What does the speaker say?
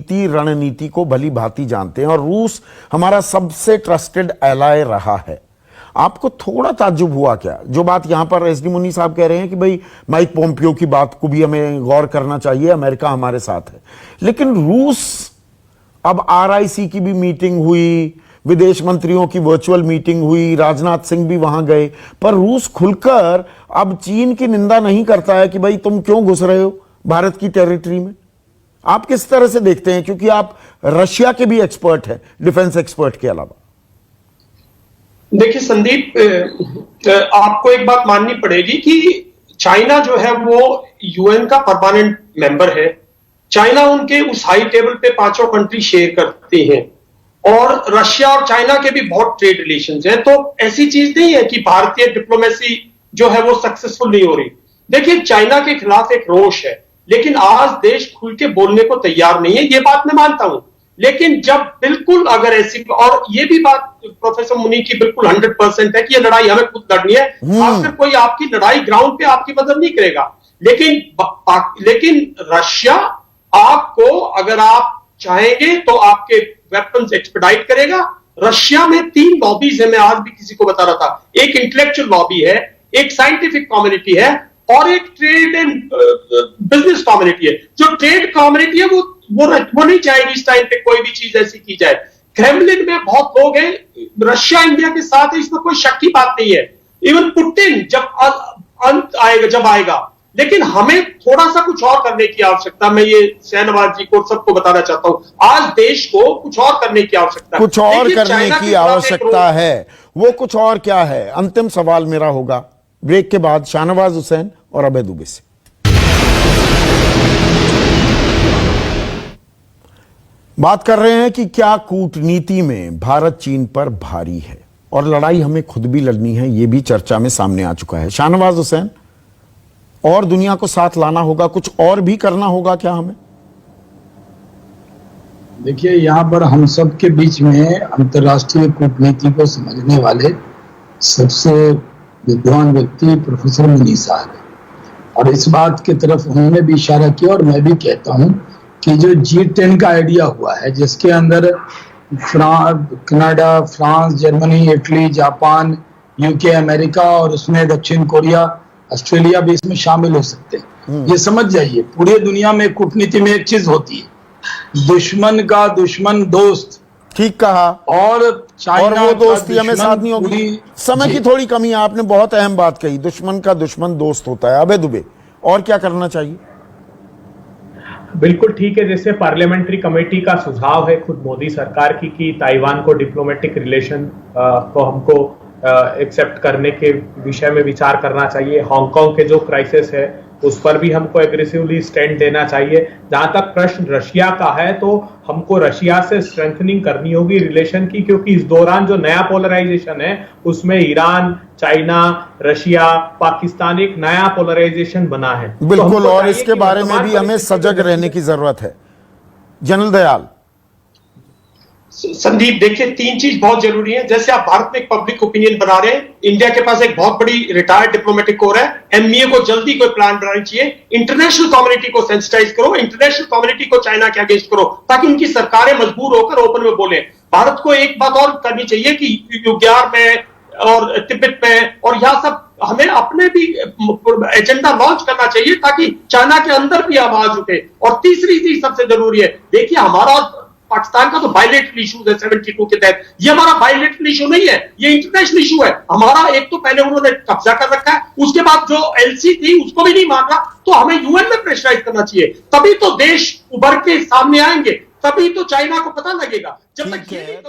नीति रणनीति को भली भांति जानते हैं और रूस हमारा सबसे ट्रस्टेड एलाय रहा है। आपको थोड़ा ताज्जुब हुआ क्या जो बात यहां पर एसडी मुनी साहब कह रहे हैं कि भाई माइक पोम्पियो की बात को भी हमें गौर करना चाहिए, अमेरिका हमारे साथ है, लेकिन रूस, अब आरआईसी की भी मीटिंग हुई, विदेश मंत्रियों की वर्चुअल मीटिंग हुई, राजनाथ सिंह भी वहां गए, पर रूस खुलकर अब चीन की निंदा नहीं करता है कि भाई तुम क्यों घुस रहे हो भारत की टेरिटरी में। आप किस तरह से देखते हैं, क्योंकि आप रशिया के भी एक्सपर्ट हैं, डिफेंस एक्सपर्ट के अलावा। देखिए संदीप, आपको एक बात माननी पड़ेगी कि चाइना जो है वो यूएन का परमानेंट मेंबर है। चाइना उनके उस हाई टेबल पे पांचों कंट्री शेयर करती हैं और रशिया और चाइना के भी बहुत ट्रेड रिलेशंस हैं। तो ऐसी चीज नहीं है कि भारतीय डिप्लोमेसी जो है वो सक्सेसफुल नहीं हो रही। देखिए, चाइना के खिलाफ एक रोष है, लेकिन आज देश खुल के बोलने को तैयार नहीं है, ये बात मैं मानता हूं। लेकिन जब बिल्कुल अगर ऐसी, और ये भी बात प्रोफेसर मुनी की बिल्कुल 100% है कि ये लड़ाई हमें खुद लड़नी है, आखिर कोई आपकी लड़ाई ग्राउंड पे आपकी मदद नहीं करेगा। लेकिन रशिया आपको, अगर आप चाहेंगे तो आपके वेपन्स एक्सपेडाइट करेगा। रशिया में 3 लॉबीज है, मैं आज भी किसी को बता रहा था। एक इंटेलेक्चुअल लॉबी है, एक साइंटिफिक कम्युनिटी है और एक ट्रेड एंड बिजनेस कम्युनिटी है। जो ट्रेड कम्युनिटी है वो नहीं चाहेगी इस टाइम पे कोई भी चीज ऐसी की जाए। क्रेमलिन में बहुत लोग हैं, रशिया इंडिया के साथ है, इसमें कोई शक की बात नहीं है। इवन पुतिन जब आएगा, लेकिन हमें थोड़ा सा कुछ और करने की आवश्यकता, मैं ये शाहनवाज जी को सबको बताना चाहता हूं, आज देश को कुछ और करने की आवश्यकता, कुछ और करने की आवश्यकता है। वो कुछ और क्या है? अंतिम सवाल मेरा होगा ब्रेक के बाद शाहनवाज हुसैन और अभय दुबे से। बात कर रहे हैं कि क्या कूटनीति में भारत चीन पर भारी है और लड़ाई हमें खुद भी लड़नी है, यह भी चर्चा में सामने आ चुका है। शाहनवाज हुसैन, और दुनिया को साथ लाना होगा, कुछ और भी करना होगा क्या हमें? देखिए, यहाँ पर हम सब के बीच में अंतर्राष्ट्रीय कूटनीति को समझने वाले सबसे विद्वान व्यक्ति प्रोफेसर मुनी साहब है और इस बात की तरफ उन्होंने भी इशारा किया और मैं भी कहता हूँ कि जो G10 का आइडिया हुआ है, जिसके अंदर Canada, France, Germany, Italy, Japan, UK, America और उसमें दक्षिण कोरिया, ऑस्ट्रेलिया भी इसमें शामिल हो सकते हैं। ये समझ जाइए, पूरी दुनिया में कूटनीति में एक चीज होती है, दुश्मन का दुश्मन दोस्त। ठीक कहा। और चाइना, और वो दोस्ती हमें साथ नहीं होगी। समय की थोड़ी कमी है, आपने बहुत अहम बात कही, दुश्मन का दुश्मन दोस्त होता है। अभय दुबे, और क्या करना चाहिए? बिल्कुल ठीक है, जैसे पार्लियामेंट्री कमेटी का सुझाव है खुद मोदी सरकार की कि ताइवान को डिप्लोमेटिक रिलेशन को हमको एक्सेप्ट करने के विषय में विचार करना चाहिए। हांगकांग के जो क्राइसिस है उस पर भी हमको एग्रेसिवली स्टैंड देना चाहिए। जहां तक प्रश्न रशिया का है, तो हमको रशिया से स्ट्रेंथनिंग करनी होगी रिलेशन की, क्योंकि इस दौरान जो नया पोलराइजेशन है उसमें ईरान, चाइना, रशिया, पाकिस्तान एक नया पोलराइजेशन बना है। बिल्कुल, तो और इसके बारे में भी हमें सजग रहने की जरूरत है। जनरल दयाल। संदीप, देखिए 3 चीज बहुत जरूरी है। जैसे आप भारत में एक पब्लिक ओपिनियन बना रहे हैं, इंडिया के पास एक बहुत बड़ी रिटायर्ड डिप्लोमेटिक कोर है, एमईए को जल्दी कोई प्लान बनाना चाहिए। इंटरनेशनल कम्युनिटी को सेंसिटाइज करो, इंटरनेशनल कम्युनिटी को चाइना के अगेंस्ट करो, ताकि उनकी सरकारें मजबूर होकर ओपन में बोले। भारत को एक बात और करनी चाहिए कि युग्यार में और तिब्बत में और यहाँ सब हमें अपने भी एजेंडा लॉन्च करना चाहिए, ताकि चाइना के अंदर भी आवाज उठे। और तीसरी चीज सबसे जरूरी है, देखिए हमारा पाकिस्तान का तो बायलेटरल इशू है 72 के तहत, ये हमारा बायलेटरल इशू नहीं है, ये इंटरनेशनल इशू है हमारा। एक तो पहले उन्होंने कब्जा कर रखा है, उसके बाद जो एलसी थी उसको भी नहीं मान रहा, तो हमें यूएन में प्रेशराइज करना चाहिए, तभी तो देश उभर के सामने आएंगे, तभी तो चाइना को पता लगेगा। जब तक ये